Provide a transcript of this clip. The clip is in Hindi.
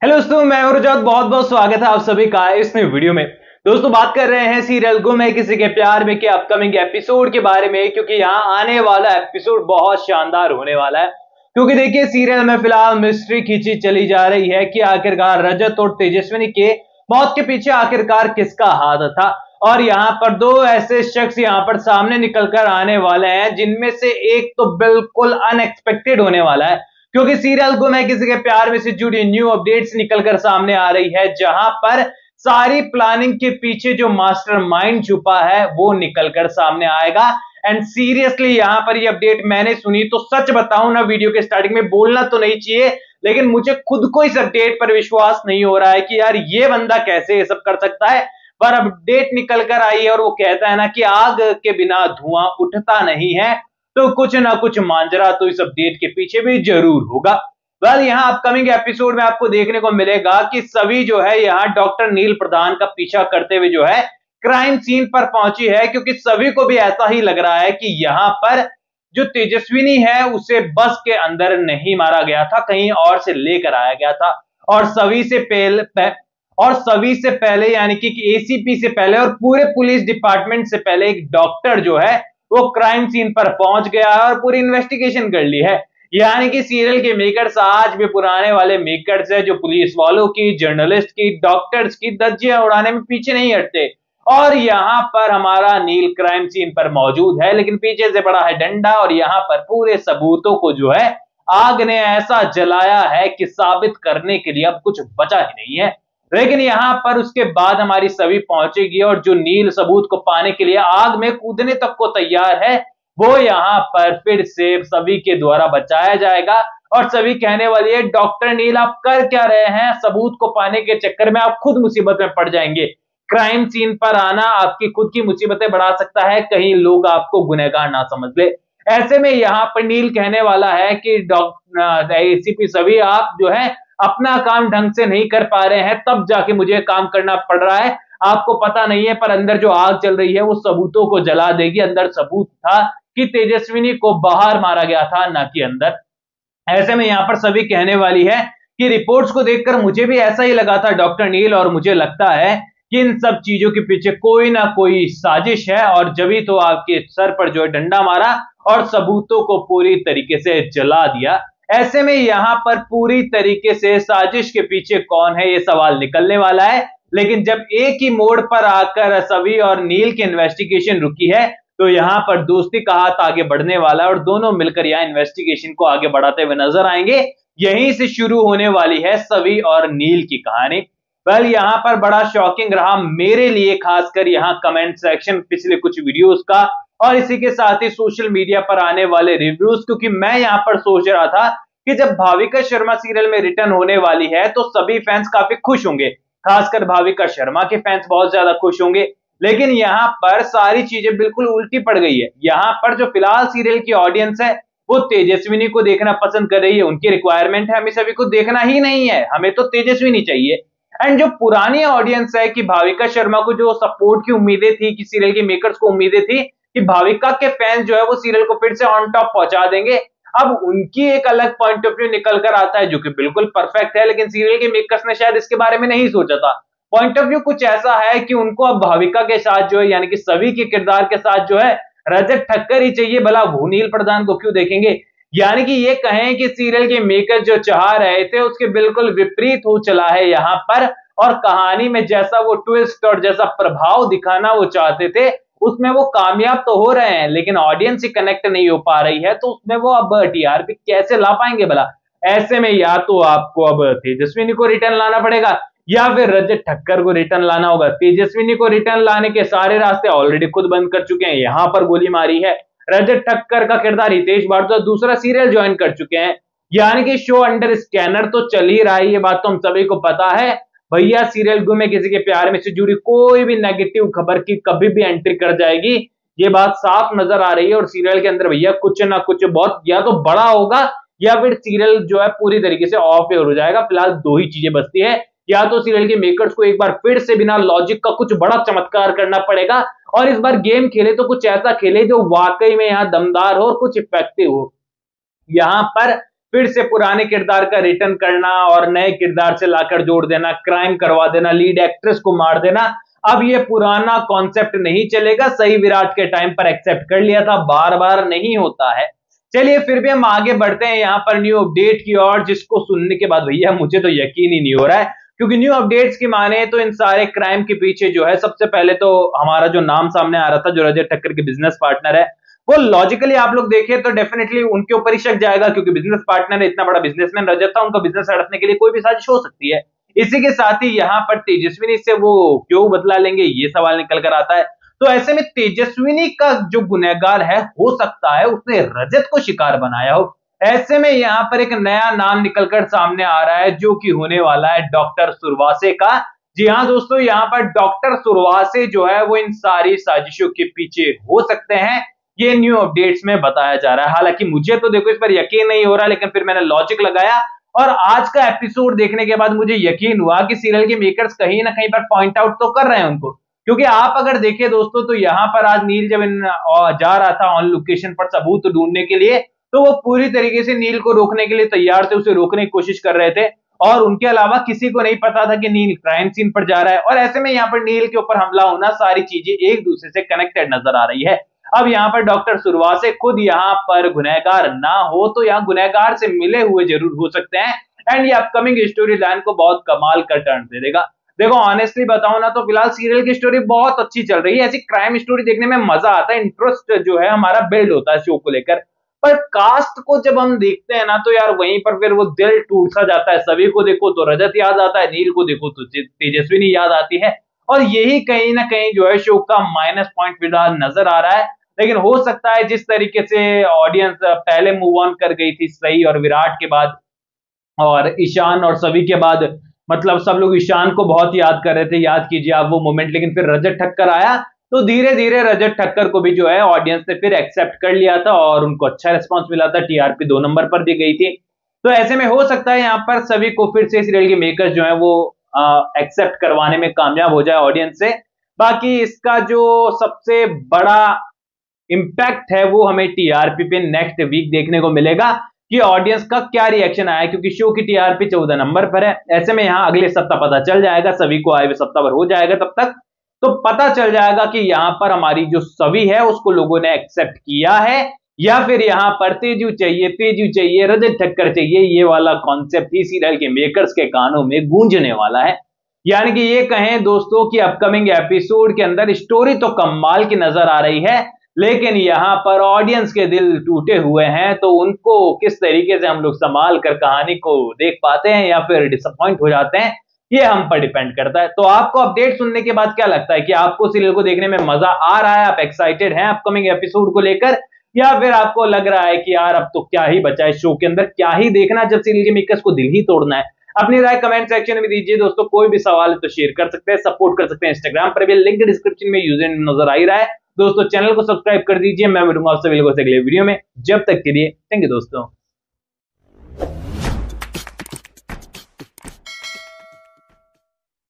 हेलो दोस्तों, मैं हूं रजत। बहुत बहुत स्वागत है आप सभी का इस नई वीडियो में। दोस्तों, बात कर रहे हैं सीरियल गुम है किसी के प्यार में के अपकमिंग एपिसोड के बारे में, क्योंकि यहाँ आने वाला एपिसोड बहुत शानदार होने वाला है। क्योंकि देखिए, सीरियल में फिलहाल मिस्ट्री खींची चली जा रही है कि आखिरकार रजत और तेजस्विनी के मौत के पीछे आखिरकार किसका हाथ था। और यहाँ पर दो ऐसे शख्स यहाँ पर सामने निकल कर आने वाले हैं, जिनमें से एक तो बिल्कुल अनएक्सपेक्टेड होने वाला है। क्योंकि सीरियल गुम है किसी के प्यार में से जुड़ी न्यू अपडेट्स निकलकर सामने आ रही है, जहां पर सारी प्लानिंग के पीछे जो मास्टरमाइंड छुपा है वो निकलकर सामने आएगा। एंड सीरियसली यहां पर ये अपडेट मैंने सुनी तो सच बताऊं ना, वीडियो के स्टार्टिंग में बोलना तो नहीं चाहिए, लेकिन मुझे खुद को इस अपडेट पर विश्वास नहीं हो रहा है कि यार ये बंदा कैसे ये सब कर सकता है। पर अपडेट निकल कर आई है और वो कहता है ना कि आग के बिना धुआं उठता नहीं है, तो कुछ ना कुछ मांजरा तो इस अपडेट के पीछे भी जरूर होगा। वेल, यहाँ अपकमिंग एपिसोड में आपको देखने को मिलेगा कि सभी जो है यहाँ डॉक्टर नील प्रधान का पीछा करते हुए जो है क्राइम सीन पर पहुंची है, क्योंकि सभी को भी ऐसा ही लग रहा है कि यहाँ पर जो तेजस्विनी है उसे बस के अंदर नहीं मारा गया था, कहीं और से लेकर आया गया था। और सभी से पहले यानी कि एसीपी से पहले और पूरे पुलिस डिपार्टमेंट से पहले एक डॉक्टर जो है वो क्राइम सीन पर पहुंच गया है और पूरी इन्वेस्टिगेशन कर ली है। यानी कि सीरियल के मेकर्स आज भी पुराने वाले मेकर्स है, जो पुलिस वालों की, जर्नलिस्ट की, डॉक्टर्स की धज्जियां उड़ाने में पीछे नहीं हटते। और यहाँ पर हमारा नील क्राइम सीन पर मौजूद है, लेकिन पीछे से पड़ा है डंडा और यहाँ पर पूरे सबूतों को जो है आग ने ऐसा जलाया है कि साबित करने के लिए अब कुछ बचा ही नहीं है। लेकिन यहाँ पर उसके बाद हमारी सभी पहुंचेगी और जो नील सबूत को पाने के लिए आग में कूदने तक को तैयार है, वो यहाँ पर फिर से सभी के द्वारा बचाया जाएगा। और सभी कहने वाली है, डॉक्टर नील आप कर क्या रहे हैं? सबूत को पाने के चक्कर में आप खुद मुसीबत में पड़ जाएंगे। क्राइम सीन पर आना आपकी खुद की मुसीबतें बढ़ा सकता है, कहीं लोग आपको गुनहगार ना समझ ले। ऐसे में यहाँ पर नील कहने वाला है कि डॉक्टर एसीपी सभी आप जो है अपना काम ढंग से नहीं कर पा रहे हैं, तब जाके मुझे काम करना पड़ रहा है। आपको पता नहीं है, पर अंदर जो आग चल रही है वो सबूतों को जला देगी। अंदर सबूत था कि तेजस्विनी को बाहर मारा गया था, ना कि अंदर। ऐसे में यहाँ पर सभी कहने वाली है कि रिपोर्ट्स को देखकर मुझे भी ऐसा ही लगा था डॉक्टर नील, और मुझे लगता है कि इन सब चीजों के पीछे कोई ना कोई साजिश है, और जभी तो आपके सर पर जो है डंडा मारा और सबूतों को पूरी तरीके से जला दिया। ऐसे में यहाँ पर पूरी तरीके से साजिश के पीछे कौन है, ये सवाल निकलने वाला है। लेकिन जब एक ही मोड़ पर आकर सभी और नील की इन्वेस्टिगेशन रुकी है, तो यहाँ पर दोस्ती का हाथ आगे बढ़ने वाला है और दोनों मिलकर यहाँ इन्वेस्टिगेशन को आगे बढ़ाते हुए नजर आएंगे। यहीं से शुरू होने वाली है सभी और नील की कहानी। वेल, यहाँ पर बड़ा शॉकिंग रहा मेरे लिए, खासकर यहाँ कमेंट सेक्शन पिछले कुछ वीडियोस का, और इसी के साथ ही सोशल मीडिया पर आने वाले रिव्यूज। क्योंकि मैं यहाँ पर सोच रहा था कि जब भाविका शर्मा सीरियल में रिटर्न होने वाली है तो सभी फैंस काफी खुश होंगे, खासकर भाविका शर्मा के फैंस बहुत ज्यादा खुश होंगे। लेकिन यहाँ पर सारी चीजें बिल्कुल उल्टी पड़ गई है। यहाँ पर जो फिलहाल सीरियल की ऑडियंस है वो तेजस्विनी को देखना पसंद कर रही है, उनकी रिक्वायरमेंट है हमें सभी को देखना ही नहीं है, हमें तो तेजस्विनी चाहिए। एंड जो पुरानी ऑडियंस है कि भाविका शर्मा को जो सपोर्ट की उम्मीदें थी, कि सीरियल के मेकर्स को उम्मीदें थी कि भाविका के फैंस जो है वो सीरियल को फिर से ऑन टॉप पहुंचा देंगे, अब उनकी एक अलग पॉइंट ऑफ व्यू निकल कर आता है जो कि बिल्कुल परफेक्ट है। लेकिन सीरियल के मेकर्स ने शायद इसके बारे में नहीं सोचा था। पॉइंट ऑफ व्यू कुछ ऐसा है कि उनको अब भाविका के साथ जो है, यानी कि सभी के किरदार के साथ जो है रजत ठक्कर ही चाहिए, भला वो नील प्रधान को क्यों देखेंगे। यानी कि ये कहें कि सीरियल के मेकर जो चाह रहे थे उसके बिल्कुल विपरीत हो चला है यहाँ पर। और कहानी में जैसा वो ट्विस्ट और जैसा प्रभाव दिखाना वो चाहते थे उसमें वो कामयाब तो हो रहे हैं, लेकिन ऑडियंस ही कनेक्ट नहीं हो पा रही है, तो उसमें वो अब टीआरपी कैसे ला पाएंगे भला। ऐसे में या तो आपको अब तेजस्विनी को रिटर्न लाना पड़ेगा या फिर रजत ठक्कर को रिटर्न लाना होगा। तेजस्विनी को रिटर्न लाने के सारे रास्ते ऑलरेडी खुद बंद कर चुके हैं, यहां पर गोली मारी है। रजत ठक्कर का किरदार हितेश भारद्वाज दूसरा सीरियल ज्वाइन कर चुके हैं, यानी कि शो अंडर स्कैनर तो चल ही रहा है, ये बात तो हम सभी को पता है। भैया सीरियल गुम है किसी के प्यार में से जुड़ी कोई भी नेगेटिव खबर की कभी भी एंट्री कर जाएगी, ये बात साफ नजर आ रही है। और सीरियल के अंदर भैया कुछ ना कुछ बहुत या तो बड़ा होगा या फिर सीरियल जो है पूरी तरीके से ऑफ एयर हो जाएगा। फिलहाल दो ही चीजें बचती है, या तो सीरियल के मेकर्स को एक बार फिर से बिना लॉजिक का कुछ बड़ा चमत्कार करना पड़ेगा और इस बार गेम खेले तो कुछ ऐसा खेले जो वाकई में यहाँ दमदार हो और कुछ इफेक्टिव हो। यहाँ पर फिर से पुराने किरदार का रिटर्न करना और नए किरदार से लाकर जोड़ देना, क्राइम करवा देना, लीड एक्ट्रेस को मार देना, अब ये पुराना कॉन्सेप्ट नहीं चलेगा। सही विराट के टाइम पर एक्सेप्ट कर लिया था, बार बार नहीं होता है। चलिए फिर भी हम आगे बढ़ते हैं यहाँ पर न्यू अपडेट की ओर, जिसको सुनने के बाद भैया मुझे तो यकीन ही नहीं हो रहा है, क्योंकि न्यू अपडेट्स की माने तो इन सारे क्राइम के पीछे जो है सबसे पहले तो हमारा जो नाम सामने आ रहा था, जो रजत ठक्कर के बिजनेस पार्टनर है, वो लॉजिकली आप लोग देखें तो डेफिनेटली उनके ऊपर ही शक जाएगा, क्योंकि बिजनेस पार्टनर है, इतना बड़ा बिजनेसमैन रजत था, उनका बिजनेस हड़पने के लिए कोई भी साजिश हो सकती है। इसी के साथ ही यहाँ पर तेजस्विनी से वो क्यों बदला लेंगे, ये सवाल निकल कर आता है। तो ऐसे में तेजस्विनी का जो गुनहगार है, हो सकता है उसने रजत को शिकार बनाया हो। ऐसे में यहाँ पर एक नया नाम निकलकर सामने आ रहा है, जो कि होने वाला है डॉक्टर सुरवासे का। जी हाँ दोस्तों, यहाँ पर डॉक्टर सुरवासे जो है वो इन सारी साजिशों के पीछे हो सकते हैं, ये न्यू अपडेट्स में बताया जा रहा है। हालांकि मुझे तो देखो इस पर यकीन नहीं हो रहा, लेकिन फिर मैंने लॉजिक लगाया और आज का एपिसोड देखने के बाद मुझे यकीन हुआ कि सीरियल के मेकर्स कहीं ना कहीं पर पॉइंट आउट तो कर रहे हैं उनको। क्योंकि आप अगर देखें दोस्तों, तो यहाँ पर आज नील जब जा रहा था ऑन लोकेशन पर सबूत ढूंढने के लिए, तो वो पूरी तरीके से नील को रोकने के लिए तैयार थे, उसे रोकने की कोशिश कर रहे थे, और उनके अलावा किसी को नहीं पता था कि नील क्राइम सीन पर जा रहा है। और ऐसे में यहाँ पर नील के ऊपर हमला होना, सारी चीजें एक दूसरे से कनेक्टेड नजर आ रही है। अब यहाँ पर डॉक्टर सुरवासे खुद यहाँ पर गुनहगार ना हो, तो यहाँ गुनहगार से मिले हुए जरूर हो सकते हैं, एंड ये अपकमिंग स्टोरी लाइन को बहुत कमाल का टर्न दे देगा। देखो ऑनेस्टली बताओ ना, तो फिलहाल सीरियल की स्टोरी बहुत अच्छी चल रही है, ऐसी क्राइम स्टोरी देखने में मजा आता है, इंटरेस्ट जो है हमारा बिल्ड होता है शो को लेकर। पर कास्ट को जब हम देखते हैं ना, तो यार वहीं पर फिर वो दिल टूट सा जाता है। सभी को देखो तो रजत याद आता है, नील को देखो तो तेजस्विनी याद आती है, और यही कहीं ना कहीं जो है शो का माइनस पॉइंट फिलहाल नजर आ रहा है। लेकिन हो सकता है जिस तरीके से ऑडियंस पहले मूव ऑन कर गई थी सही और विराट के बाद, और ईशान और सभी के बाद, मतलब सब लोग ईशान को बहुत याद कर रहे थे, याद कीजिए आप वो मोमेंट, लेकिन फिर रजत ठक्कर आया, तो धीरे धीरे रजत ठक्कर को भी जो है ऑडियंस ने फिर एक्सेप्ट कर लिया था, और उनको अच्छा रिस्पांस मिला था, टीआरपी 2 नंबर पर दी गई थी। तो ऐसे में हो सकता है यहाँ पर सभी को फिर से सीरियल के मेकर्स जो है वो एक्सेप्ट करवाने में कामयाब हो जाए ऑडियंस से। बाकी इसका जो सबसे बड़ा इंपैक्ट है वो हमें टीआरपी पे नेक्स्ट वीक देखने को मिलेगा कि ऑडियंस का क्या रिएक्शन आया, क्योंकि शो की टीआरपी 14 नंबर पर है। ऐसे में यहाँ अगले सप्ताह पता चल जाएगा, सभी को आए हुए सप्ताह भर हो जाएगा तब तक, तो पता चल जाएगा कि यहाँ पर हमारी जो सभी है उसको लोगों ने एक्सेप्ट किया है, या फिर यहाँ पर तेजू चाहिए रजत ठक्कर चाहिए, ये वाला कॉन्सेप्ट ही सीरियल के मेकर्स के कानों में गूंजने वाला है। यानी कि ये कहें दोस्तों कि अपकमिंग एपिसोड के अंदर स्टोरी तो कमाल की नजर आ रही है, लेकिन यहाँ पर ऑडियंस के दिल टूटे हुए हैं, तो उनको किस तरीके से हम लोग संभाल कर कहानी को देख पाते हैं या फिर डिसअपॉइंट हो जाते हैं, ये हम पर डिपेंड करता है। तो आपको अपडेट सुनने के बाद क्या लगता है कि आपको सीरियल को देखने में मजा आ रहा है, आप एक्साइटेड हैं अपकमिंग एपिसोड को लेकर, या फिर आपको लग रहा है कि यार अब तो क्या ही बचा है शो के अंदर, क्या ही देखना जब सीरियल के मेकर्स को दिल ही तोड़ना है। अपनी राय कमेंट सेक्शन में दीजिए दोस्तों, कोई भी सवाल है तो शेयर कर सकते हैं, सपोर्ट कर सकते हैं इंस्टाग्राम पर भी, लिंक डिस्क्रिप्शन में यूजर नजर आ ही रहा है। दोस्तों चैनल को सब्सक्राइब कर दीजिए, मैं मिलूंगा आप सभी लोगों से अगले वीडियो में, जब तक के लिए थैंक यू दोस्तों।